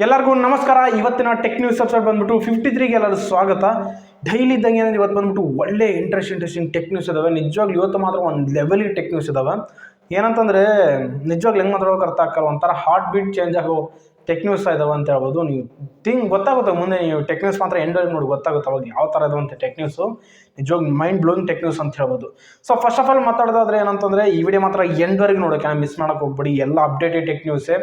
ಎಲ್ಲರಿಗೂ ನಮಸ್ಕಾರ. ಇವತ್ತಿನ ಟೆಕ್ ನ್ಯೂಸ್ ಎಪಿಸೋಡ್ ಬಂದ್ಬಿಟ್ಟು 53ಗೆ ಎಲ್ಲರೂ ಸ್ವಾಗತ. ಡೈಲಿ ಇದ್ದಂಗೆ ಏನಂದ್ರೆ ಇವತ್ತು ಬಂದ್ಬಿಟ್ಟು ಒಳ್ಳೆ ಇಂಟ್ರೆಸ್ಟಿಂಗ್ ಟೆಕ್ ನ್ಯೂಸ್ ಇದಾವೆ. ನಿಜವಾಗ್ಲೂ ಇವತ್ತು ಮಾತ್ರ ಒಂದು ಲೆವೆಲಿಗೆ ಟೆಕ್ ನ್ಯೂಸ್ ಇದಾವೆ. ಏನಂತಂದ್ರೆ ನಿಜವಾಗ್ಲೂ ಹೆಂಗೆ ಮಾತಾಡೋಕೆ ಅರ್ಥ ಆಗಲ್ಲ, ಒಂಥರ ಹಾರ್ಟ್ ಬೀಟ್ ಚೇಂಜ್ ಆಗೋ ಟೆಕ್ ನ್ಯೂಸ್ ಇದಾವೆ ಅಂತ ಹೇಳ್ಬೋದು. ನೀವು ಗೊತ್ತಾಗುತ್ತೆ ಮುಂದೆ, ನೀವು ಟೆಕ್ ನ್ಯೂಸ್ ಮಾತ್ರ ಎಂಡ್ ನೋಡಿ ಗೊತ್ತಾಗುತ್ತೆ ಅವಾಗ ಯಾವ ಥರ ಇದಾವೆ ಅಂತ ಟೆಕ್ ನ್ಯೂಸು. ನಿಜವಾಗ್ಲೂ ಮೈಂಡ್ ಬ್ಲೋಯಿಂಗ್ ಟೆಕ್ ನ್ಯೂಸ್ ಅಂತ ಹೇಳ್ಬೋದು. ಸೊ ಫಸ್ಟ್ ಆಫ್ ಆಲ್ ಮಾತಾಡೋದಾದ್ರೆ ಏನಂತಂದ್ರೆ ಈ ವಿಡಿಯೋ ಮಾತ್ರ ಎಂಡ್ವರೆಗೆ ನೋಡೋಕೆ ಮಿಸ್ ಮಾಡೋಕೆ ಹೋಗ್ಬೇಡಿ. ಎಲ್ಲ ಅಪ್ಡೇಟೆಡ್ ಟೆಕ್ ನ್ಯೂಸೇ.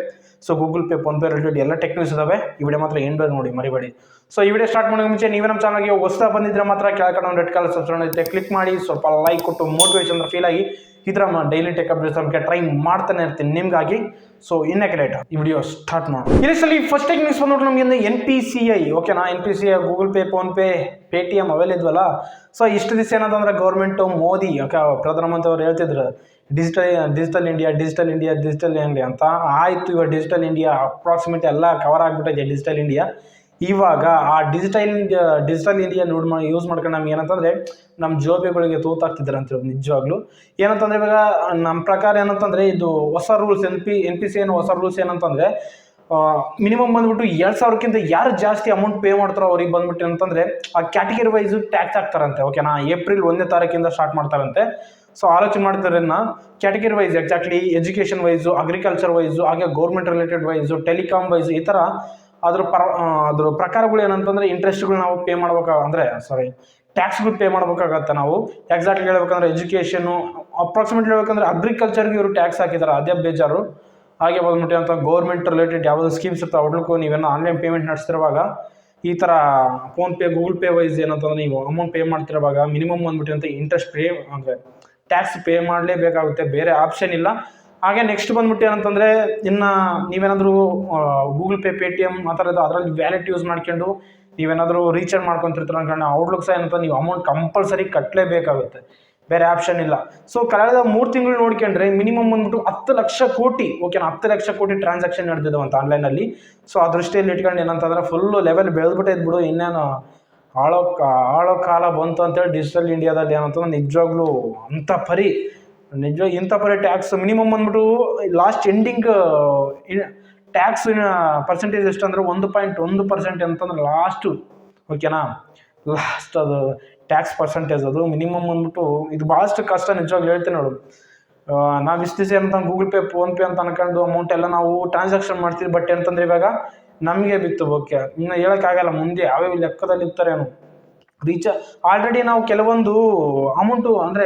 So Google Pay, PhonePe related ಎಲ್ಲ ಟೆಕ್ ನ್ಯೂಸ್ ಇದಾವೆ. ಈ ವಿಡಿಯೋ ಮಾತ್ರ ಎಂಡ್ವರೆಗೆ ನೋಡಿ, ಮರಿಬೇಡಿ. ಸೊ ಈ ವಿಡಿಯೋ ಸ್ಟಾರ್ಟ್ ಮಾಡೋಕೆ ಮುಂಚೆ ನೀವೇ ನಮ್ಮ ಚಾನಲ್ಗೆ ಹೊಸದಾಗಿ ಬಂದಿದ್ರೆ ಮಾತ್ರ ಕೆಳಗಡೆ ಒಂದು ರೆಡ್ ಕಲರ್ ಸಬ್ಸ್ಕ್ರೈಬ್ ಐತೆ, ಕ್ಲಿಕ್ ಮಾಡಿ ಸ್ವಲ್ಪ ಲೈಕ್ ಕೊಟ್ಟು ಮೋಟಿವೇಶನ್ ಫೀಲ್ ಆಗಿ ಈ ಥರ ಡೈಲಿ ಟೆಕ್ ಅಪ್ಡೇಟ್ಸ್ ನಮಗೆ ಟ್ರೈ ಮಾಡ್ತಾನೆ ಇರ್ತೀನಿ ನಿಮ್ಗಾಗಿ. ಸೊ ಇನ್ನಕ್ಕೆ ಲೇಟ್ ಈ ವಿಡಿಯೋ ಸ್ಟಾರ್ಟ್ ಮಾಡೋಣ. ಇಲ್ಲಿ ಫಸ್ಟ್ ಟೆಕ್ ನ್ಯೂಸ್ ಬಂದ್ಬಿಟ್ಟು ನಮಗೆ NPCI, ಓಕೆನಾ. NPCI Google Pay, PhonePe, Paytm ಅವೆಲ್ಲ ಇದ್ವಲ್ಲ. ಸೊ ಇಷ್ಟು ದಿವಸ ಏನಂತಂದ್ರೆ ಗೌರ್ಮೆಂಟು ಮೋದಿ ಪ್ರಧಾನಮಂತ್ರಿ ಅವರು ಹೇಳ್ತಿದ್ರು ಡಿಜಿಟಲ್ ಇಂಡಿಯಾ ಅಂತ. ಆಯಿತು, ಇವಾಗ ಡಿಜಿಟಲ್ ಇಂಡಿಯಾ ಅಪ್ರಾಕ್ಸಿಮೇಟ್ ಎಲ್ಲ ಕವರ್ ಆಗಿಬಿಟ್ಟಿದೆ ಡಿಜಿಟಲ್ ಇಂಡಿಯಾ. ಇವಾಗ ಆ ಡಿಜಿಟಲ್ ಇಂಡಿಯಾ ಯೂಸ್ ಮಾಡ್ಕೊಂಡು ನಮ್ಗೆ ಏನಂತಂದರೆ ನಮ್ಮ ಜೋಬಿಗಳಿಗೆ ತೂತಾಗ್ತಿದ್ದಾರೆ ಅಂತ ಹೇಳಿ. ನಿಜವಾಗ್ಲೂ ಏನಂತಂದರೆ ಇವಾಗ ನಮ್ಮ ಪ್ರಕಾರ ಏನಂತಂದರೆ ಇದು ಹೊಸ ರೂಲ್ಸ್ NPCI ಹೊಸ ರೂಲ್ಸ್ ಏನಂತಂದರೆ ಮಿನಿಮಮ್ ಬಂದ್ಬಿಟ್ಟು 2,000ಕ್ಕಿಂತ ಯಾರು ಜಾಸ್ತಿ ಅಮೌಂಟ್ ಪೇ ಮಾಡ್ತಾರೋ ಅವ್ರಿಗೆ ಬಂದ್ಬಿಟ್ಟು ಅಂತಂದರೆ ಆ ಕ್ಯಾಟಗರಿ ವೈಸು ಟ್ಯಾಕ್ಸ್ ಹಾಕ್ತಾರಂತೆ, ಓಕೆನಾ. ಏಪ್ರಿಲ್ 1ನೇ ತಾರೀಕಿಂದ ಸ್ಟಾರ್ಟ್ ಮಾಡ್ತಾರಂತೆ. ಸೊ ಆಲೋಚನೆ ಮಾಡ್ತಾರೆ category wise, exactly education wise, agriculture wise, ಹಾಗೆ government related wise, telecom wise, ಈ ಥರ ಅದ್ರ ಪ್ರಕಾರಗಳು ಏನಂತಂದರೆ ಇಂಟ್ರೆಸ್ಟ್ಗಳು ನಾವು ಪೇ ಟ್ಯಾಕ್ಸ್ಗಳು ಪೇ ಮಾಡ್ಬೇಕಾಗತ್ತೆ ನಾವು. ಎಕ್ಸಾಕ್ಟ್ಲಿ ಹೇಳ್ಬೇಕಂದ್ರೆ ಎಜುಕೇಷನು ಅಪ್ರಾಕ್ಸಿಮೇಟ್ಲಿ ಹೇಳ್ಬೇಕಂದ್ರೆ ಅಗ್ರಿಕಲ್ಚರ್ಗೆ ಇವರು ಟ್ಯಾಕ್ಸ್ ಹಾಕಿದ್ದಾರೆ, ಅದೇ ಬೇಜಾರು. ಹಾಗೆ ಬಂದ್ಬಿಟ್ಟು ಅಂತ ಗೌರ್ಮೆಂಟ್ ರಿಲೇಟೆಡ್ ಯಾವುದೋ ಸ್ಕೀಮ್ಸ್ ಇರ್ತಾವೆ ಅವ್ರಿಗೂ ನೀವೇನೋ ಆನ್ಲೈನ್ ಪೇಮೆಂಟ್ ನಡೆಸ್ತಿರುವಾಗ ಈ ಥರ ಫೋನ್ಪೇ, ಗೂಗಲ್ ಪೇ ವೈಸ್ ಏನಂತಂದ್ರೆ ನೀವು ಅಮೌಂಟ್ ಪೇ ಮಾಡ್ತಿರುವಾಗ ಮಿನಿಮಮ್ ಬಂದ್ಬಿಟ್ಟು ಅಂತ ಇಂಟ್ರೆಸ್ಟ್ ಪೇ ಅಂದರೆ ಟ್ಯಾಕ್ಸ್ ಪೇ ಮಾಡಲೇಬೇಕಾಗುತ್ತೆ, ಬೇರೆ ಆಪ್ಷನ್ ಇಲ್ಲ. ಹಾಗೆ ನೆಕ್ಸ್ಟ್ ಬಂದ್ಬಿಟ್ಟು ಏನಂತಂದರೆ ಇನ್ನು ನೀವೇನಾದರೂ ಗೂಗಲ್ ಪೇ, ಪೇಟಿಎಮ್ ಆ ಥರದ್ದು ಅದರಲ್ಲಿ ವ್ಯಾಲೆಟ್ ಯೂಸ್ ಮಾಡ್ಕೊಂಡು ನೀವೇನಾದರೂ ರೀಚಾರ್ಜ್ ಮಾಡ್ಕೊತಿರ್ತೀರ ಅನ್ಕೊಂಡು ಔಟ್ಲುಕ್ ಸಹ ಏನಂತ ನೀವು ಅಮೌಂಟ್ ಕಂಪಲ್ಸರಿ ಕಟ್ಟಲೇಬೇಕಾಗುತ್ತೆ, ಬೇರೆ ಆಪ್ಷನ್ ಇಲ್ಲ. ಸೊ ಕಳೆದ 3 ತಿಂಗಳು ನೋಡ್ಕೊಂಡ್ರೆ ಮಿನಿಮಮ್ ಬಂದ್ಬಿಟ್ಟು 10 ಲಕ್ಷ ಕೋಟಿ, ಓಕೆನಾ, 10 ಲಕ್ಷ ಕೋಟಿ ಟ್ರಾನ್ಸಾಕ್ಷನ್ ನಡೆದಿದ್ದಾವಂತ ಆನ್ಲೈನಲ್ಲಿ. ಸೊ ಆ ದೃಷ್ಟಿಯಲ್ಲಿ ಇಟ್ಕೊಂಡು ಏನಂತಂದ್ರೆ ಫುಲ್ಲು ಲೆವೆಲ್ ಬೆಳೆದ್ಬಿಟ್ಟೈತೆ ಬಿಡು. ಇನ್ನೇನು ಆಳೋ ಕಾಲ ಬಂತು ಅಂತೇಳಿ ಡಿಜಿಟಲ್ ಇಂಡಿಯಾದಲ್ಲಿ ಏನಂತಂದ್ರೆ ನಿಜವಾಗ್ಲೂ ಇಂಥ ಪರಿ ಟ್ಯಾಕ್ಸ್ ಮಿನಿಮಮ್ ಬಂದ್ಬಿಟ್ಟು ಲಾಸ್ಟ್ ಎಂಡಿಂಗ್ ಟ್ಯಾಕ್ಸ್ ಪರ್ಸೆಂಟೇಜ್ ಎಷ್ಟು ಅಂದರೆ 1.1% ಅಂತಂದ್ರೆ ಲಾಸ್ಟು, ಓಕೆನಾ. ಲಾಸ್ಟ್ ಅದು ಟ್ಯಾಕ್ಸ್ ಪರ್ಸೆಂಟೇಜ್ ಅದು ಮಿನಿಮಮ್ ಬಂದ್ಬಿಟ್ಟು ಇದು ಭಾಳಷ್ಟು ಕಷ್ಟ. ನಿಜವಾಗ್ಲೂ ಹೇಳ್ತೀನಿ ನೋಡು, ನಾವು ಇಷ್ಟು ದಿವಸ ಅಂತ ಗೂಗಲ್ ಪೇ, ಫೋನ್ಪೇ ಅಂತ ಅನ್ಕೊಂಡು ಅಮೌಂಟ್ ಎಲ್ಲ ನಾವು ಟ್ರಾನ್ಸಾಕ್ಷನ್ ಮಾಡ್ತೀವಿ. ಬಟ್ ಅಂತಂದ್ರೆ ಇವಾಗ ನಮಗೆ ಬಿತ್ತು, ಓಕೆ, ಇನ್ನು ಹೇಳೋಕ್ಕಾಗಲ್ಲ ಮುಂದೆ ಯಾವ್ಯಾವ ಲೆಕ್ಕದಲ್ಲಿ ಇರ್ತಾರೇನು. ಆಲ್ರೆಡಿ ನಾವು ಕೆಲವೊಂದು ಅಮೌಂಟು ಅಂದರೆ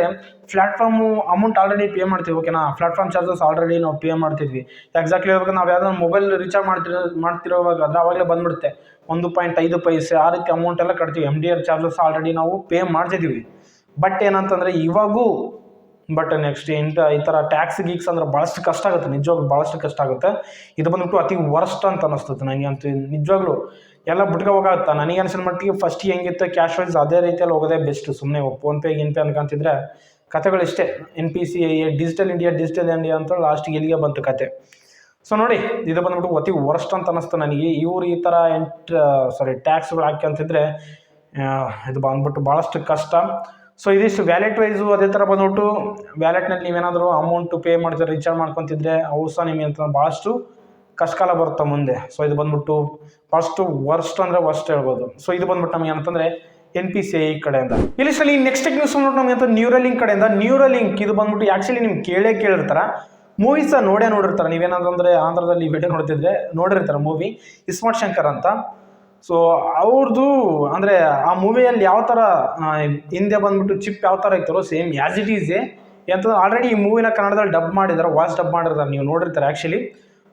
ಪ್ಲ್ಯಾಟ್ಫಾರ್ಮು ಅಮೌಂಟ್ ಆಲ್ರೆಡಿ ಪೇ ಮಾಡ್ತೀವಿ, ಓಕೆನಾ. ಪ್ಲ್ಯಾಟ್ಫಾರ್ಮ್ ಚಾರ್ಜಸ್ ಆಲ್ರೆಡಿ ನಾವು ಪೇ ಮಾಡ್ತಿದ್ವಿ. ಎಕ್ಸಾಕ್ಟ್ಲಿ ಹೇಳ್ಬೇಕು, ನಾವು ಯಾವುದೋ ಮೊಬೈಲ್ ರೀಚಾರ್ಜ್ ಮಾಡ್ತಿರೋವಾಗ ಅದು ಆವಾಗಲೇ ಬಂದ್ಬಿಡುತ್ತೆ 1.5 ಪೈಸೆ ಆ ರೀತಿ ಅಮೌಂಟ್ ಎಲ್ಲ ಕಟ್ತೀವಿ. MDR ಚಾರ್ಜಸ್ ಆಲ್ರೆಡಿ ನಾವು ಪೇ ಮಾಡ್ತಿದ್ದೀವಿ. ಬಟ್ ಏನಂತಂದರೆ ಇವಾಗೂ ನೆಕ್ಸ್ಟ್ ಈ ಥರ ಟ್ಯಾಕ್ಸ್ ಗೀಕ್ಸ್ ಅಂದ್ರೆ ಭಾಳಷ್ಟು ಕಷ್ಟ ಆಗುತ್ತೆ, ನಿಜವಾಗ್ಲೂ ಭಾಳಷ್ಟು ಕಷ್ಟ ಆಗುತ್ತೆ. ಇದು ಬಂದ್ಬಿಟ್ಟು ಅತಿ ವರ್ಸ್ಟ್ ಅಂತ ಅನ್ನಿಸ್ತದೆ ನನಗೆ ಅಂತ. ನಿಜವಾಗ್ಲೂ ಎಲ್ಲ ಬಿಟ್ಕೋಬೇಕಾಗತ್ತಾ ನನಗೆ ಅನ್ಸಿದ ಮಟ್ಟಿಗೆ. ಫಸ್ಟ್ ಹೆಂಗಿತ್ತು ಕ್ಯಾಶ್ ವೈಸ್ ಅದೇ ರೀತಿಯಲ್ಲಿ ಹೋಗೋದೇ ಬೆಸ್ಟ್. ಸುಮ್ಮನೆ ಫೋನ್ಪೇ ಅನ್ಕೊಂತಿದ್ರೆ ಕಥೆಗಳಿಷ್ಟೇ. NPCI ಡಿಜಿಟಲ್ ಇಂಡಿಯಾ ಅಂತ ಲಾಸ್ಟಿಗೆ ಇಲ್ಲಿಗೆ ಬಂತು ಕತೆ. ಸೊ ನೋಡಿ, ಇದು ಬಂದ್ಬಿಟ್ಟು ಅತಿ ವರ್ಸ್ಟ್ ಅಂತ ಅನ್ನಿಸ್ತು ನನಗೆ. ಇವರು ಈ ಥರ ಟ್ಯಾಕ್ಸ್ಗಳು ಹಾಕ್ಯಂತಿದ್ರೆ ಇದು ಬಂದ್ಬಿಟ್ಟು ಭಾಳಷ್ಟು ಕಷ್ಟ. ಸೊ ಇದಿಷ್ಟು ವ್ಯಾಲೆಟ್ ವೈಸು. ಅದೇ ಥರ ಬಂದ್ಬಿಟ್ಟು ವ್ಯಾಲೆಟ್ನಲ್ಲಿ ನೀವೇನಾದರೂ ಅಮೌಂಟು ಪೇ ಮಾಡ್ತೀರ, ರೀಚಾರ್ಜ್ ಮಾಡ್ಕೊತಿದ್ರೆ ಅವು ಸಹ ನಿಮಗೆ ಅಂತ ಭಾಳಷ್ಟು ಕಷ್ಟಕಾಲ ಬರುತ್ತೆ ಮುಂದೆ. ಸೊ ಇದು ಬಂದ್ಬಿಟ್ಟು ಫಸ್ಟು ವರ್ಸ್ಟ್ ಅಂದರೆ ವರ್ಸ್ಟ್ ಹೇಳ್ಬೋದು. ಸೊ ಇದು ಬಂದ್ಬಿಟ್ಟು ನಮಗೆ ಏನಂತಂದರೆ NPCI ಕಡೆಯಿಂದ. ಇಲ್ಲಿ ನೆಕ್ಸ್ಟ್ ನ್ಯೂಸ್ ಬಂದ್ಬಿಟ್ಟು ನಮಗೆ ಅಂತ ನ್ಯೂರಲಿಂಕ್ ಕಡೆಯಿಂದ. ನ್ಯೂರಲಿಂಕ್ ಇದು ಬಂದ್ಬಿಟ್ಟು ಆ್ಯಕ್ಚುಲಿ ನಿಮ್ಗೆ ಕೇಳಿರ್ತಾರೆ, ಮೂವೀಸ ನೋಡಿರ್ತಾರೆ. ನೀವೇನಾದಂದರೆ ಆಂಧ್ರದಲ್ಲಿ ವಿಡಿಯೋ ನೋಡಿರ್ತಾರೆ ಮೂವಿ ಇಸ್ಮಾರ್ಟ್ ಶಂಕರ್ ಅಂತ. ಸೊ ಅವ್ರದ್ದು ಅಂದರೆ ಆ ಮೂವಿಯಲ್ಲಿ ಯಾವ ಥರ ಹಿಂದೆ ಬಂದ್ಬಿಟ್ಟು ಚಿಪ್ ಯಾವ ಥರ ಇರ್ತಾರೋ ಸೇಮ್ ಆ್ಯಸ್ ಇಟ್ ಈಸೇ ಅಂತಂದ್ರೆ ಆಲ್ರೆಡಿ ಈ ಮೂವಿನ ಕನ್ನಡದಲ್ಲಿ ಡಬ್ ಮಾಡಿದ್ದಾರೆ, ವಾಯ್ಸ್ ಡಬ್ ಮಾಡಿರ್ತಾರೆ, ನೀವು ನೋಡಿರ್ತಾರೆ ಆ್ಯಕ್ಚುಲಿ.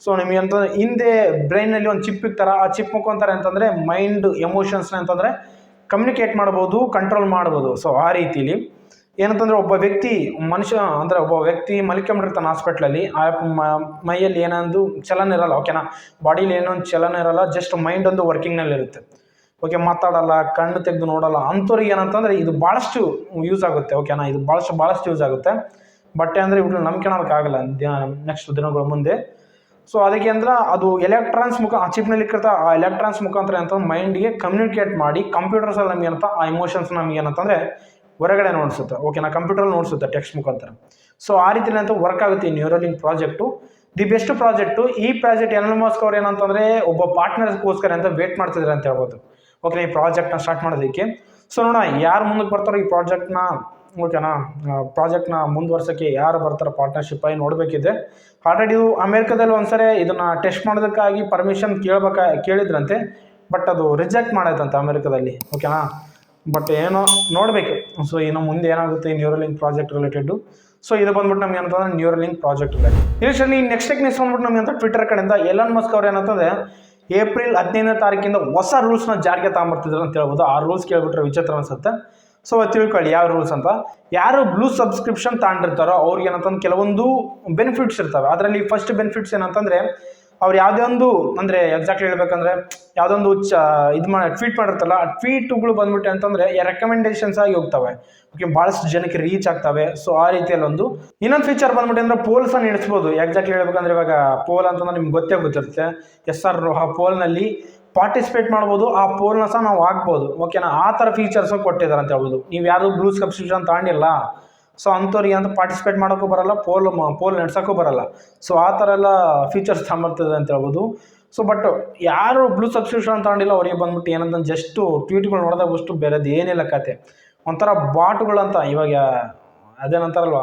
ಸೊ ನಿಮಗೆ ಅಂತಂದ್ರೆ ಹಿಂದೆ ಬ್ರೈನಲ್ಲಿ ಒಂದು ಚಿಪ್ ಇರ್ತಾರೆ, ಆ ಚಿಪ್ ಮುಖಾಂತರ ಅಂತಂದರೆ ಮೈಂಡ್ ಎಮೋಷನ್ಸ್ನ ಅಂತಂದರೆ ಕಮ್ಯುನಿಕೇಟ್ ಮಾಡ್ಬೋದು, ಕಂಟ್ರೋಲ್ ಮಾಡ್ಬೋದು. ಸೊ ಆ ರೀತಿಲಿ ಏನಂತಂದರೆ ಒಬ್ಬ ವ್ಯಕ್ತಿ ಮಲ್ಕೊಂಬಿಟ್ಟಿರ್ತಾನೆ ಹಾಸ್ಪಿಟ್ಲಲ್ಲಿ. ಆ ಮೈಯಲ್ಲಿ ಏನೊಂದು ಚಲನ ಇರಲ್ಲ, ಓಕೆನಾ. ಬಾಡಿಲಿ ಏನೊಂದು ಚಲನ ಇರಲ್ಲ, ಜಸ್ಟ್ ಮೈಂಡ್ ಒಂದು ವರ್ಕಿಂಗ್ನಲ್ಲಿರುತ್ತೆ, ಓಕೆ. ಮಾತಾಡಲ್ಲ, ಕಣ್ಣು ತೆಗೆದು ನೋಡಲ್ಲ. ಅಂಥವ್ರಿಗೆ ಏನಂತಂದರೆ ಇದು ಭಾಳಷ್ಟು ಯೂಸ್ ಆಗುತ್ತೆ, ಓಕೆನಾ. ಇದು ಭಾಳಷ್ಟು ಯೂಸ್ ಆಗುತ್ತೆ. ಬಟ್ ಅಂದರೆ ಇವ್ರು ನಂಬ್ಕೊಳ್ಳೋಕ್ಕಾಗಲ್ಲ ನೆಕ್ಸ್ಟ್ ದಿನಗಳ ಮುಂದೆ. ಸೊ ಅದಕ್ಕೆ ಅಂದ್ರೆ ಅದು ಎಲೆಕ್ಟ್ರಾನ್ಸ್ ಆ ಚಿಪ್ನಲ್ಲಿ ಆ ಎಲೆಕ್ಟ್ರಾನ್ಸ್ ಮುಖಾಂತರ ಅಂತಂದ್ರೆ ಮೈಂಡಿಗೆ ಕಮ್ಯುನಿಕೇಟ್ ಮಾಡಿ ಕಂಪ್ಯೂಟರ್ಸಲ್ಲಿ ನಮಗೆ ಏನಂತ ಆ ಎಮೋಷನ್ಸ್ ನಮಗೆ ಏನಂತಂದರೆ ಹೊರಗಡೆ ನೋಡಿಸುತ್ತೆ, ಓಕೆನಾ. ಕಂಪ್ಯೂಟರ್ ನೋಡಿಸುತ್ತೆ ಟೆಕ್ಸ್ಟ್ ಮುಖಾಂತರ. ಸೊ ಆ ರೀತಿ ಅಂತ ವರ್ಕ್ ಆಗುತ್ತೆ ಈ ನ್ಯೂರಲಿಂಕ್ ಪ್ರಾಜೆಕ್ಟು. The best project. ಈ ಪ್ರಾಜೆಕ್ಟ್ ಎಲನ್ ಮಸ್ಕ್ ಅವ್ರು ಏನಂತಂದರೆ ಒಬ್ಬ ಪಾರ್ಟ್ನರ್ಗೋಸ್ಕರ ಅಂತ ವೇಟ್ ಮಾಡ್ತಿದ್ದಾರೆ ಅಂತ ಹೇಳ್ಬೋದು. ಓಕೆ, ಈ ಪ್ರಾಜೆಕ್ಟ್ನ ಸ್ಟಾರ್ಟ್ ಮಾಡೋದಕ್ಕೆ. ಸೊ ನೋಡೋಣ ಯಾರು ಮುಂದಕ್ಕೆ ಬರ್ತಾರೋ ಈ ಪ್ರಾಜೆಕ್ಟ್ನ, ಓಕೆನಾ, ಪ್ರಾಜೆಕ್ಟ್ನ ಮುಂದುವರ್ಸೋಕ್ಕೆ ಯಾರು ಬರ್ತಾರೋ ಪಾರ್ಟ್ನರ್ಶಿಪ್ ಆಗಿ ನೋಡಬೇಕಿದೆ. ಆಲ್ರೆಡಿ ಇದು ಅಮೇರಿಕಾದಲ್ಲಿ ಒಂದ್ಸರಿ ಇದನ್ನು ಟೆಸ್ಟ್ ಮಾಡೋದಕ್ಕಾಗಿ ಪರ್ಮಿಷನ್ ಕೇಳಿದ್ರಂತೆ, ಬಟ್ ಅದು ರಿಜೆಕ್ಟ್ ಮಾಡೈತಂತೆ ಅಮೇರಿಕಾದಲ್ಲಿ. ಓಕೆನಾ, ಬಟ್ ಏನೋ ನೋಡಬೇಕು. ಸೊ ಇನ್ನು ಮುಂದೆ ಏನಾಗುತ್ತೆ ಈ ನ್ಯೂರಲಿಂಕ್ ಪ್ರಾಜೆಕ್ಟ್ ರಿಲೇಟೆಡ್. ಸೊ ಇದು ಬಂದ್ಬಿಟ್ಟು ನಮ್ಗೆ ಏನಂತಂದ್ರೆ ನ್ಯೂರಲಿಂಕ್ ಪ್ರಾಜೆಕ್ಟ್ ರಿಲೇಟೆಡ್. ಯೂಶಲಿ ನೆಕ್ಸ್ಟ್ ಬಂದ್ಬಿಟ್ಟು ನಮ್ಗೆ ಅಂತ ಟ್ವಿಟರ್ ಕಡೆಯಿಂದ ಎಲನ್ ಮಸ್ಕ್ ಅವ್ರು ಏನಂತಂದ್ರೆ ಏಪ್ರಿಲ್ 15ನೇ ತಾರೀಕಿಂದ ಹೊಸ ರೂಲ್ಸ್ನ ಜಾರಿಗೆ ತಗೊಂಬರ್ತಿದ್ರು ಅಂತ ಹೇಳ್ಬೋದು. ಆ ರೂಲ್ಸ್ ಕೇಳ್ಬಿಟ್ರೆ ವಿಚಿತ್ರ ಅನ್ಸುತ್ತೆ. ಸೊ ತಿಳ್ಕೊಳ್ಳಿ ಯಾವ ರೂಲ್ಸ್ ಅಂತ. ಯಾರು ಬ್ಲೂ ಸಬ್ಸ್ಕ್ರಿಪ್ಷನ್ ತಗೊಂಡಿರ್ತಾರೋ ಅವ್ರಿಗೆ ಏನಂತಂದ್ರೆ ಕೆಲವೊಂದು ಬೆನಿಫಿಟ್ಸ್ ಇರ್ತವೆ. ಅದರಲ್ಲಿ ಫಸ್ಟ್ ಬೆನಿಫಿಟ್ಸ್ ಏನಂತಂದ್ರೆ ಅವ್ರು ಯಾವುದೇ ಒಂದು ಅಂದರೆ ಎಕ್ಸಾಕ್ಟ್ಲಿ ಹೇಳ್ಬೇಕಂದ್ರೆ ಯಾವುದೊಂದು ಇದು ಟ್ವೀಟ್ ಮಾಡಿರ್ತಾರಲ್ಲ, ಆ ಟ್ವೀಟ್ಗಳು ಬಂದ್ಬಿಟ್ಟು ಅಂತಂದರೆ ರೆಕಮೆಂಡೇಶನ್ಸ್ ಆಗಿ ಹೋಗ್ತವೆ. ಓಕೆ, ಭಾಳಷ್ಟು ಜನಕ್ಕೆ ರೀಚ್ ಆಗ್ತವೆ. ಸೊ ಆ ರೀತಿಯಲ್ಲಿ ಒಂದು ಇನ್ನೊಂದು ಫೀಚರ್ ಬಂದ್ಬಿಟ್ಟು ಅಂದರೆ ಪೋಲ್ಸನ್ನು ನಡೆಸ್ಬೋದು. ಎಕ್ಸಾಕ್ಟ್ಲಿ ಹೇಳ್ಬೇಕಂದ್ರೆ ಇವಾಗ ಪೋಲ್ ಅಂತಂದ್ರೆ ನಿಮ್ಗೆ ಗೊತ್ತಿರುತ್ತೆ. ಆ ಪೋಲ್ನಲ್ಲಿ ಪಾರ್ಟಿಸಿಪೇಟ್ ಮಾಡ್ಬೋದು, ಆ ಪೋಲ್ನ ಸಹ ನಾವು ಹಾಕ್ಬೋದು. ಓಕೆನಾ, ಆ ಥರ ಫೀಚರ್ಸು ಕೊಟ್ಟಿದ್ದಾರೆ ಅಂತ ಹೇಳ್ಬೋದು. ನೀವು ಯಾರು ಬ್ಲೂ ಸಬ್ಸ್ಕ್ರಿಪ್ಷನ್ ತಗೊಂಡಿಲ್ಲ, ಸೊ ಅಂಥವ್ರಿಗೆ ಅಂತ ಪಾರ್ಟಿಸಿಪೇಟ್ ಮಾಡೋಕ್ಕೂ ಬರಲ್ಲ, ಪೋಲ್ ನಡೆಸೋಕ್ಕೂ ಬರಲ್ಲ. ಸೊ ಆ ಥರ ಎಲ್ಲ ಫೀಚರ್ಸ್ ತಗೊಂಬರ್ತದೆ ಅಂತ ಹೇಳ್ಬೋದು. ಸೊ ಬಟ್ ಯಾರು ಬ್ಲೂ ಸಬ್ಸ್ಕ್ರಿಪ್ಷನ್ ತಗೊಂಡಿಲ್ಲ ಅವ್ರಿಗೆ ಬಂದ್ಬಿಟ್ಟು ಏನಂತ ಜಸ್ಟು ಟ್ವೀಟ್ಗಳು ನೋಡಿದಾಗಷ್ಟು ಬೇರೆದು ಏನಿಲ್ಲ ಕತೆ. ಒಂಥರ ಬಾಟ್ಗಳಂತ ಇವಾಗ ಅದೇನಂತಾರಲ್ವ,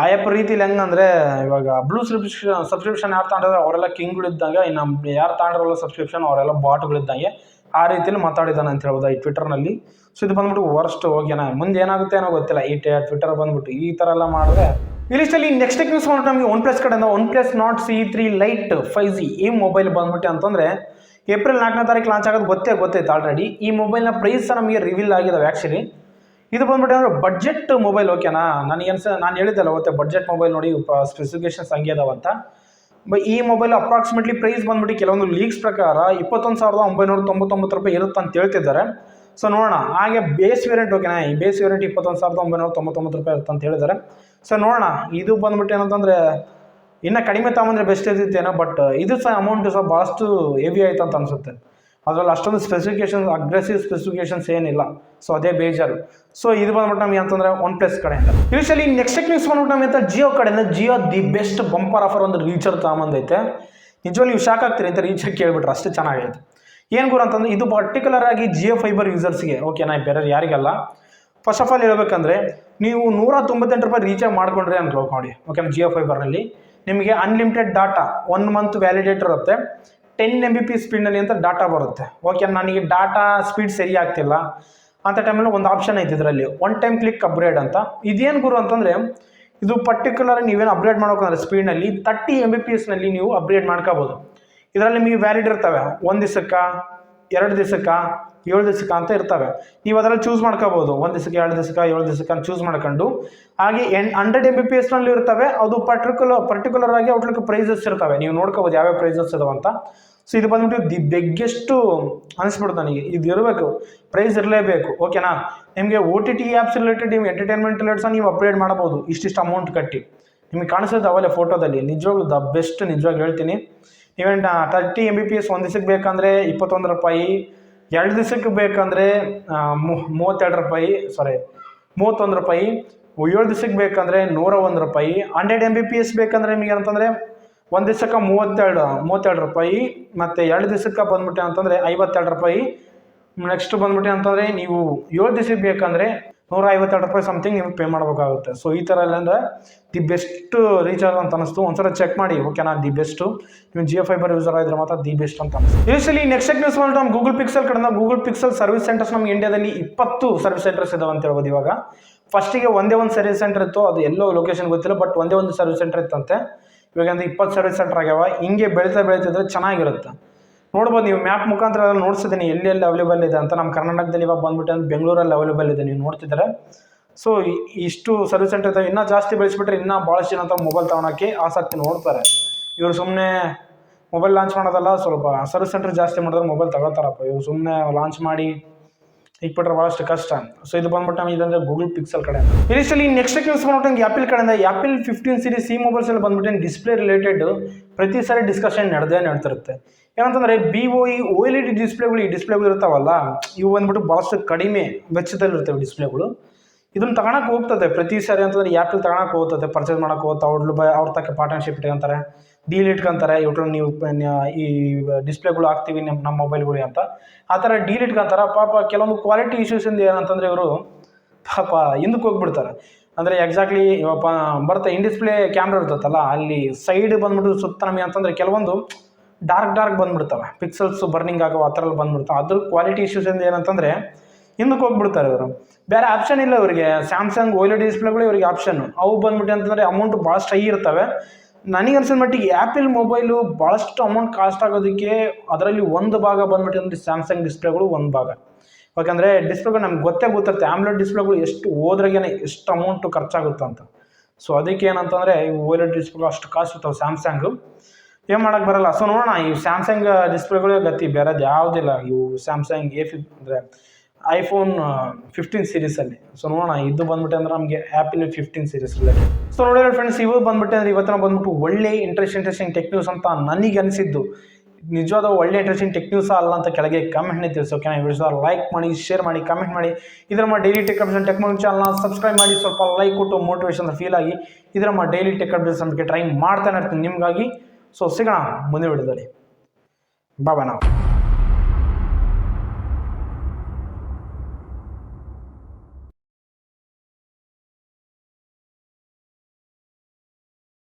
ಆಯಪ್ಪ ರೀತಿಲಿ ಹೆಂಗಂದರೆ ಇವಾಗ ಬ್ಲೂ ಸಬ್ಸ್ಕ್ರಿಪ್ಷನ್ ಯಾರು ತಗೊಂಡ್ರೆ ಅವರೆಲ್ಲ ಕಿಂಗ್ಗಳಿದ್ದಂಗೆ, ಇನ್ನು ಯಾರು ತಗೊಂಡ್ರಲ್ಲ ಸಬ್ಸ್ಕ್ರಿಪ್ಷನ್ ಅವರೆಲ್ಲ ಬಾಟ್ಗಳಿದ್ದಂಗೆ. ಆ ರೀತಿಯಲ್ಲಿ ಮಾತಾಡಿದ್ದಾನೆ ಅಂತ ಹೇಳ್ಬೋದು ಈ ಟ್ವಿಟರ್ನಲ್ಲಿ. ಸೊ ಇದು ಬಂದ್ಬಿಟ್ಟು ವರ್ಸ್ಟ್. ಓಕೆನಾ, ಮುಂದೆ ಏನಾಗುತ್ತೆ ಅನ್ನೋ ಗೊತ್ತಿಲ್ಲ. ಈ ಟ್ವಿಟರ್ ಬಂದ್ಬಿಟ್ಟು ಈ ಥರ ಎಲ್ಲ ಮಾಡಿದ್ರೆ. ಈ ಲಿಸ್ಟಲ್ಲಿ ನೆಕ್ಸ್ಟ್ ನ್ಯೂಸ್ ಬಂದ್ಬಿಟ್ಟು ನಮಗೆ OnePlus ಕಡೆಯಿಂದ OnePlus Nord CE3 Lite 5G ಈ ಮೊಬೈಲ್ ಬಂದ್ಬಿಟ್ಟು ಅಂತಂದರೆ ಏಪ್ರಿಲ್ 4ನೇ ತಾರೀಕು ಲಾಂಚ್ ಆಗೋದು ಗೊತ್ತೈತೆ ಆಲ್ರೆಡಿ. ಈ ಮೊಬೈಲ್ನ ಪ್ರೈಸ್ ನಮಗೆ ರಿವೀಲ್ ಆಗಿದ್ದಾವೆ ಆ್ಯಕ್ಚುಲಿ. ಇದು ಬಂದ್ಬಿಟ್ಟು ಅಂದರೆ ಬಡ್ಜೆಟ್ ಮೊಬೈಲ್. ಓಕೆನಾ, ನಾನು ಹೇಳಿದ್ದಲ್ಲ ಅವತ್ತೆ ಬಡ್ಜೆಟ್ ಮೊಬೈಲ್ ನೋಡಿ ಸ್ಪೆಸಿಫಿಕೇಶನ್ಸ್ ಹಂಗೆ ಅದಾವಂತ. ಈ ಮೊಬೈಲ್ ಅಪ್ರಾಕ್ಸಿಮೇಟ್ಲಿ ಪ್ರೈಸ್ ಬಂದ್ಬಿಟ್ಟು ಕೆಲವೊಂದು ಲೀಕ್ಸ್ ಪ್ರಕಾರ 21,999 ರೂಪಾಯಿ ಇರುತ್ತೆ ಅಂತ ಹೇಳ್ತಿದ್ದಾರೆ. ಸೊ ನೋಡೋಣ. ಹಾಗೆ ಬೇಸ್ ವೇರಿಯಂಟ್, ಓಕೆನಾ, ಈ ಬೇಸ್ ವೇರಿಯಂಟ್ 21,999 ರೂಪಾಯಿ ಇರುತ್ತೆ ಅಂತ ಹೇಳಿದ್ದಾರೆ. ಸೊ ನೋಡೋಣ. ಇದು ಬಂದ್ಬಿಟ್ಟು ಏನಂತಂದರೆ ಇನ್ನೂ ಕಡಿಮೆ ತಗೊಂಡ್ರೆ ಬೆಸ್ಟ್ ಇರ್ತಿತ್ತೇನೋ, ಬಟ್ ಇದು ಸಹ ಅಮೌಂಟು ಸಹ ಭಾಳಷ್ಟು ಹೆವಿ ಆಯ್ತು ಅಂತ ಅನಿಸುತ್ತೆ. ಅದರಲ್ಲಿ ಅಷ್ಟೊಂದು ಅಗ್ರೆಸಿವ್ ಸ್ಪೆಸಿಫಿಕೇಶನ್ಸ್ ಏನಿಲ್ಲ. ಸೊ ಅದೇ ಬೇಜಾರು. ಸೊ ಇದು ಬಂದ್ಬಿಟ್ಟು ನಮಗೆ ಅಂತಂದರೆ OnePlus ಕಡೆಯಿಂದ. ಯೂಶಲಿ ನೆಕ್ಸ್ಟ್ ನ್ಯೂಸ್ ಬಂದ್ಬಿಟ್ಟು ನಮಗೆ ಅಂತ ಜಿಯೋ ಕಡೆಯಿಂದ. Jio the best bumper offer ಒಂದು ರೀಚಾರ್ಜ್ ತಗೊಂಬಂದೈತೆ. ನಿಜವಾಗ್ಲೂ ನೀವು ಶಾಕ್ ಆಗ್ತೀರಿ ಅಂತ ರೀಚಾರ್ಜ್ ಕೇಳ್ಬಿಟ್ರೆ, ಅಷ್ಟು ಚೆನ್ನಾಗೈತೆ. ಏನು ಗುರು ಅಂತಂದರೆ ಇದು ಪರ್ಟಿಕ್ಯುಲರ್ ಆಗಿ ಜಿಯೋ ಫೈಬರ್ ಯೂಸರ್ಸ್ಗೆ. ಓಕೆನಾ, ಬೇರೆ ಯಾರಿಗಲ್ಲ. ಫಸ್ಟ್ ಆಫ್ ಆಲ್ ಹೇಳ್ಬೇಕಂದ್ರೆ ನೀವು 198 ರೂಪಾಯಿ ರೀಚಾರ್ಜ್ ಮಾಡ್ಕೊಂಡ್ರಿ ಅಂತ ನೋಡಿ. ಓಕೆನಾ, ಜಿಯೋ ಫೈಬರ್ನಲ್ಲಿ ನಿಮಗೆ ಅನ್ಲಿಮಿಟೆಡ್ ಡಾಟಾ 1 ಮಂತ್ ವ್ಯಾಲಿಡೇಟ್ ಇರುತ್ತೆ. 10 MB ಸ್ಪೀಡ್ನಲ್ಲಿ ಅಂತ ಡಾಟಾ ಬರುತ್ತೆ. ಓಕೆ, ನನಗೆ ಡಾಟಾ ಸ್ಪೀಡ್ ಸರಿ ಆಗ್ತಿಲ್ಲ ಅಂತ ಟೈಮಲ್ಲಿ ಒಂದು ಆಪ್ಷನ್ ಐತೆ ಇದರಲ್ಲಿ, ಒನ್ ಟೈಮ್ ಕ್ಲಿಕ್ ಅಪ್ಗ್ರೇಡ್ ಅಂತ. ಇದೇನು ಗುರು ಅಂತಂದರೆ ಇದು ಪರ್ಟಿಕ್ಯುಲರ್ ನೀವೇನು ಅಪ್ಗ್ರೇಡ್ ಮಾಡ್ಬೇಕಂದ್ರೆ ಸ್ಪೀಡ್ನಲ್ಲಿ 30 MBPSನಲ್ಲಿ ನೀವು ಅಪ್ಗ್ರೇಡ್ ಮಾಡ್ಕೋಬೋದು. ಇದರಲ್ಲಿ ನಿಮಗೆ ವ್ಯಾಲಿಡ್ ಇರ್ತವೆ 1 ದಿವಸಕ್ಕೆ, 2 ದಿವಸಕ್ಕೆ, 7 ದಿವಸಕ್ಕೆ ಅಂತ ಇರ್ತವೆ. ನೀವು ಅದರಲ್ಲಿ ಚೂಸ್ ಮಾಡ್ಕೋಬೋದು 1 ದಿವಸಕ್ಕೆ, 2 ದಿವಸಕ್ಕೆ, 7 ದಿವಸಕ್ಕೆ ಅಂತ ಚೂಸ್ ಮಾಡ್ಕೊಂಡು. ಹಾಗೆ 100 MBPSನಲ್ಲಿ ಇರ್ತವೆ. ಅದು ಪರ್ಟಿಕ್ಯುಲರ್ ಆಗಿ ಔಟ್ಲುಕ್ ಪ್ರೈಸಸ್ ಇರ್ತವೆ. ನೀವು ನೋಡ್ಕೋಬೋದು ಯಾವ್ಯಾವ ಪ್ರೈಸಸ್ ಇದಾವಂತ. ಸೊ ಇದು ಬಂದ್ಬಿಟ್ಟು ದಿ ಬೆಗ್ಗೆಸ್ಟು ಅನಿಸ್ಬಿಡ್ತು ನನಗೆ. ಇದು ಇರಬೇಕು, ಪ್ರೈಸ್ ಇರಲೇಬೇಕು. ಓಕೆನಾ, ನಿಮಗೆ OTT ಆ್ಯಪ್ಸ್ ರಿಲೇಟೆಡ್, ನೀವು ಎಂಟರ್ಟೈನ್ಮೆಂಟ್ ರಿಲೇಟೆಡ್ ಸಹ ನೀವು ಅಪ್ಗ್ರೇಡ್ ಮಾಡ್ಬೋದು ಇಷ್ಟಿಷ್ಟು ಅಮೌಂಟ್ ಕಟ್ಟಿ. ನಿಮಗೆ ಕಾಣಿಸೋದು ಅವಲ್ಲೇ ಫೋಟೋದಲ್ಲಿ. ನಿಜವಾಗ್ಲೂ ದ ಬೆಸ್ಟ್, ನಿಜವಾಗಿ ಹೇಳ್ತೀನಿ. ನೀವೇನು 30 MBPS 1 ದಿವಸಕ್ಕೆ ಬೇಕಂದರೆ 21 ರೂಪಾಯಿ, 2 ದಿವಸಕ್ಕೆ ಬೇಕಂದರೆ 32 ರೂಪಾಯಿ, 31 ರೂಪಾಯಿ, 7 ದಿವಸಕ್ಕೆ ಬೇಕಂದರೆ 101 ರೂಪಾಯಿ, 100 MBPS ಬೇಕಂದರೆ ನಿಮಗೆ ಅಂತಂದರೆ 1 ದಿವಸಕ್ಕೆ 32 ರೂಪಾಯಿ, ಮತ್ತು 2 ದಿವಸಕ್ಕೆ ಬಂದ್ಬಿಟ್ಟು ಅಂತಂದರೆ 52 ರೂಪಾಯಿ. ನೆಕ್ಸ್ಟ್ ಬಂದ್ಬಿಟ್ಟು ಅಂತಂದರೆ ನೀವು 7 ದಿವಸಕ್ಕೆ ಬೇಕಂದರೆ 152 ರೂಪಾಯಿ ಸಮಥಿಂಗ್ ನೀವು ಪೇ ಮಾಡಬೇಕಾಗುತ್ತೆ. ಸೊ ಈ ಥರ ಎಲ್ಲ ಅಂದರೆ ದಿ ಬೆಸ್ಟ್ ರೀಚಾರ್ಜ್ ಅಂತ ಅನಿಸ್ತು. ಒಂದ್ಸಲ ಚೆಕ್ ಮಾಡಿ. ಓಕೆನಾ, ದಿ ಬೆಸ್ಟು. ನೀವು ಜಿಯೋ ಫೈಬರ್ ಯೂಸರ್ ಆಗಿದ್ರೆ ಮಾತ್ರ ದಿ ಬೆಸ್ಟ್ ಅಂತ ಅನಿಸ್ತು. ಯೂಶಲಿ ನೆಕ್ಸ್ಟ್ ನ್ಯೂಸ್ ಬಂದ್ಬಿಟ್ಟು ನಮ್ಮ ಗೂಗಲ್ ಪಿಕ್ಸೆಲ್ ಕಡೆಯಿಂದ. ಗೂಗಲ್ ಪಿಕ್ಸೆಲ್ ಸರ್ವಿಸ್ ಸೆಂಟರ್ಸ್ ನಮ್ಗೆ ಇಂಡಿಯಾದಲ್ಲಿ 20 ಸರ್ವಿಸ್ ಸೆಂಟರ್ಸ್ ಇದಾವೆ ಅಂತ ಹೇಳ್ಬೋದು. ಇವಾಗ ಫಸ್ಟಿಗೆ ಒಂದೇ ಒಂದು ಸರ್ವಿಸ್ ಸೆಂಟರ್ ಇತ್ತು, ಅದು ಎಲ್ಲೋ ಲೊಕೇಶನ್ ಗೊತ್ತಿಲ್ಲ, ಬಟ್ ಒಂದೇ ಒಂದು ಸರ್ವಿಸ್ ಸೆಂಟರ್ ಇತ್ತಂತೆ. ಇವಾಗ ಅಂದ್ರೆ 20 ಸರ್ವಿಸ್ ಸೆಂಟರ್ ಆಗ್ಯಾವ. ಹಿಂಗೆ ಬೆಳೀತಿದ್ರೆ ಚೆನ್ನಾಗಿರುತ್ತೆ. ನೋಡ್ಬೋದು ನೀವು ಮ್ಯಾಪ್ ಮುಖಾಂತರ ನೋಡ್ಸಿದ್ದೀನಿ ಎಲ್ಲೆಲ್ಲಿ ಅವೈಲೇಬಲ್ ಇದೆ ಅಂತ. ನಮ್ಮ ಕರ್ನಾಟಕದಲ್ಲಿ ಇವಾಗ ಬಂದ್ಬಿಟ್ಟು ಅಂದ್ರೆ ಬೆಂಗಳೂರಲ್ಲಿ ಅವೈಲೇಬಲ್ ಇದೆ, ನೀವು ನೋಡ್ತಿದ್ದಾರೆ. ಸೊ ಇಷ್ಟು ಸರ್ವಿಸ್ ಸೆಂಟರ್ ಇದ್ದಾವೆ. ಇನ್ನೂ ಜಾಸ್ತಿ ಬೆಳೆಸ್ಬಿಟ್ರೆ ಇನ್ನೂ ಭಾಳಷ್ಟು ಜನ ಅಂತ ಮೊಬೈಲ್ ತೊಗೊಳಕ್ಕೆ ಆಸಕ್ತಿ ನೋಡ್ತಾರೆ. ಇವರು ಸುಮ್ಮನೆ ಮೊಬೈಲ್ ಲಾಂಚ್ ಮಾಡೋದಲ್ಲ, ಸ್ವಲ್ಪ ಸರ್ವಿಸ್ ಸೆಂಟರ್ ಜಾಸ್ತಿ ಮಾಡಿದ್ರೆ ಮೊಬೈಲ್ ತಗೋತಾರಪ್ಪ. ಇವ್ರು ಸುಮ್ಮನೆ ಲಾಂಚ್ ಮಾಡಿ ಇಟ್ಬಿಟ್ರೆ ಭಾಳಷ್ಟು ಕಷ್ಟ. ಸೊ ಇದು ಬಂದ್ಬಿಟ್ಟು ನಮಗೆ ಇದಂದರೆ ಗೂಗಲ್ ಪಿಕ್ಸೆಲ್ ಕಡೆ. ಇನಿಷಿಯಲಿ ನೆಕ್ಸ್ಟ್ ನ್ಯೂಸ್ ಬಂದ್ಬಿಟ್ಟು ಆ್ಯಪಲ್ ಕಡೆಯಿಂದ. ಆ್ಯಪಲ್ 15 ಸೀರೀಸ್ ಈ ಮೊಬೈಲ್ಸ್ ಎಲ್ಲ ಬಂದ್ಬಿಟ್ಟು ಡಿಸ್ಪ್ಲೇ ರಿಲೇಟೆಡ್ ಪ್ರತಿ ಸಾರಿ ಡಿಸ್ಕಷನ್ ನಡ್ತಿರುತ್ತೆ. ಏನಂತಂದರೆ BOE OLED ಡಿಸ್ಪ್ಲೇಗಳು, ಈ ಡಿಸ್ಪ್ಲೇಗಳು ಇರ್ತಾವಲ್ಲ, ಇವು ಬಂದ್ಬಿಟ್ಟು ಭಾಳಷ್ಟು ಕಡಿಮೆ ವೆಚ್ಚದಲ್ಲಿರ್ತವೆ ಡಿಸ್ಪ್ಲೇಗಳು. ಇದನ್ನ ತಗೊಳಕ್ಕೆ ಹೋಗ್ತದೆ ಪ್ರತಿ ಸಾರಿ ಅಂತಂದ್ರೆ ಆ್ಯಪಲ್ ತಗೊಳಕ್ಕೆ ಹೋಗ್ತದೆ, ಪರ್ಚೇಸ್ ಮಾಡೋಕೆ ಹೋಗ್ತಾ ಅವ್ರ ತಕ್ಕ ಪಾರ್ಟ್ನರ್ಶಿಪ್ ಇಟ್ಕೊಂತಾರೆ, ಡೀಲ್ ಇಟ್ಕೊಂತಾರೆ. ಇವ್ರಲ್ಲಿ ನೀವು ಈ ಡಿಸ್ಪ್ಲೇಗಳು ಹಾಕ್ತೀವಿ ನಮ್ಮ ಮೊಬೈಲ್ಗಳಿಗೆ ಅಂತ, ಆ ಥರ ಡೀಲ್ ಇಟ್ಕೊಂತಾರೆ. ಪಾಪ ಕೆಲವೊಂದು ಕ್ವಾಲಿಟಿ ಇಶ್ಯೂಸಿಂದ ಏನಂತಂದರೆ ಇವರು ಪಾಪ ಹಿಂದಕ್ಕೆ ಹೋಗ್ಬಿಡ್ತಾರೆ. ಅಂದರೆ ಎಕ್ಸಾಕ್ಟ್ಲಿ ಬರುತ್ತೆ ಇನ್ ಡಿಸ್ಪ್ಲೇ ಕ್ಯಾಮ್ರಾ ಇರ್ತೈತಲ್ಲ, ಅಲ್ಲಿ ಸೈಡ್ ಬಂದ್ಬಿಟ್ಟು ಸುತ್ತ ನಮಗೆ ಅಂತಂದರೆ ಕೆಲವೊಂದು ಡಾರ್ಕ್ ಬಂದ್ಬಿಡ್ತವೆ, ಪಿಕ್ಸಲ್ಸ್ ಬರ್ನಿಂಗ್ ಆಗೋ ಆ ಥರ ಬಂದ್ಬಿಡ್ತಾವೆ. ಅದ್ರ ಕ್ವಾಲಿಟಿ ಇಶ್ಯೂಸಿಂದ ಏನಂತಂದರೆ ಹಿಂದಕ್ಕೆ ಹೋಗ್ಬಿಡ್ತಾರೆ ಇವರು. ಬೇರೆ ಆಪ್ಷನ್ ಇಲ್ಲ ಇವರಿಗೆ. ಸ್ಯಾಮ್ಸಂಗ್ OLED ಡಿಸ್ಪ್ಲೇಗಳು ಇವರಿಗೆ ಆಪ್ಷನ್, ಅವು ಬಂದ್ಬಿಟ್ಟು ಅಂತಂದರೆ ಅಮೌಂಟ್ ಭಾಳಷ್ಟು ಹೈ ಇರ್ತವೆ. ನನಗೆ ಅನ್ಸಿದ ಮಟ್ಟಿಗೆ ಆ್ಯಪಲ್ ಮೊಬೈಲು ಭಾಳಷ್ಟು ಅಮೌಂಟ್ ಕಾಸ್ಟ್ ಆಗೋದಕ್ಕೆ ಅದರಲ್ಲಿ ಒಂದು ಭಾಗ ಬಂದ್ಬಿಟ್ಟು ಅಂದರೆ ಸ್ಯಾಮ್ಸಂಗ್ ಡಿಸ್ಪ್ಲೇಗಳು ಒಂದು ಭಾಗ. ಯಾಕಂದರೆ ಡಿಸ್ಪ್ಲೇಗಳು ನಮ್ಗೆ ಗೊತ್ತಿರುತ್ತೆ AMOLED ಡಿಸ್ಪ್ಲೇಗಳು ಎಷ್ಟು ಹೋದ್ರಾಗೇನೆ ಎಷ್ಟು ಅಮೌಂಟು ಖರ್ಚಾಗುತ್ತೆ ಅಂತ. ಸೊ ಅದಕ್ಕೆ ಏನಂತಂದರೆ ಇವು OLED ಡಿಸ್ಪ್ಲೇಗಳು ಅಷ್ಟು ಕಾಸ್ಟ್ ಇರ್ತಾವೆ ಸ್ಯಾಮ್ಸಂಗು, ಏನು ಮಾಡೋಕ್ಕೆ ಬರಲ್ಲ. ಸೊ ನೋಡೋಣ, ಈ ಸ್ಯಾಮ್ಸಂಗ್ ಡಿಸ್ಪ್ಲೇಗಳೇ ಗತಿ, ಬೇರೆದು ಯಾವುದಿಲ್ಲ. ಇವು ಸ್ಯಾಮ್ಸಂಗ್ ಅಂದರೆ iPhone 15 ಸೀರೀಸಲ್ಲಿ. ಸೊ ನೋಡೋಣ, ಇದು ಬಂದ್ಬಿಟ್ಟು ಅಂದ್ರೆ ನಮಗೆ ಆ್ಯಪಲ್ 15 ಸೀರೀಸಲ್ಲಿ. ಸೊ ನೋಡಿದ್ರೆ ಫ್ರೆಂಡ್ಸ್, ಇವು ಬಂದ್ಬಿಟ್ಟು ಅಂದರೆ ಇವತ್ತಿನ ಬಂದ್ಬಿಟ್ಟು ಒಳ್ಳೆ ಇಂಟ್ರೆಸ್ಟಿಂಗ್ ಟೆಕ್ ನ್ಯೂಸ್ ಅಂತ ನನಗೆ ಅನಿಸಿದ್ದು. ನಿಜವಾದ ಒಳ್ಳೆ ಇಂಟ್ರೆಸ್ಟಿಂಗ್ ಟೆಕ್ ನ್ಯೂಸ್ ಅಲ್ಲ ಅಂತ ಕೆಳಗೆ ಕಮೆಂಟ್ನೇ ತಿಳಿಸಿ. ಓಕೆನಾ? ವಿಡಿಯೋ ಲೈಕ್ ಮಾಡಿ, ಶೇರ್ ಮಾಡಿ, ಕಮೆಂಟ್ ಮಾಡಿ. ಇದರ ಡೈಲಿ ಟೆಕ್ ಅಪ್ಡೇಟ್ಸ್ ಟೆಕ್ನಾಲಜಿ ಚಾನಲ್ನ ಸಬ್ಸ್ಕ್ರೈಬ್ ಮಾಡಿ, ಸ್ವಲ್ಪ ಲೈಕ್ ಕೊಟ್ಟು ಮೋಟಿವೇಶನ್ ಫೀಲ್ ಆಗಿ ಇದರ ಡೈಲಿ ಟೆಕ್ ಅಪ್ಡೇಟ್ಸ್ ನಮಗೆ ಟ್ರೈ ಮಾಡ್ತಾನೆ ಇರ್ತೀನಿ ನಿಮಗಾಗಿ. ಸೊ ಸಿಗೋಣ ಮುಂದಿನ ವಿಡಿಯೋದಲ್ಲಿ. ಬಾಬಾ ನಾವು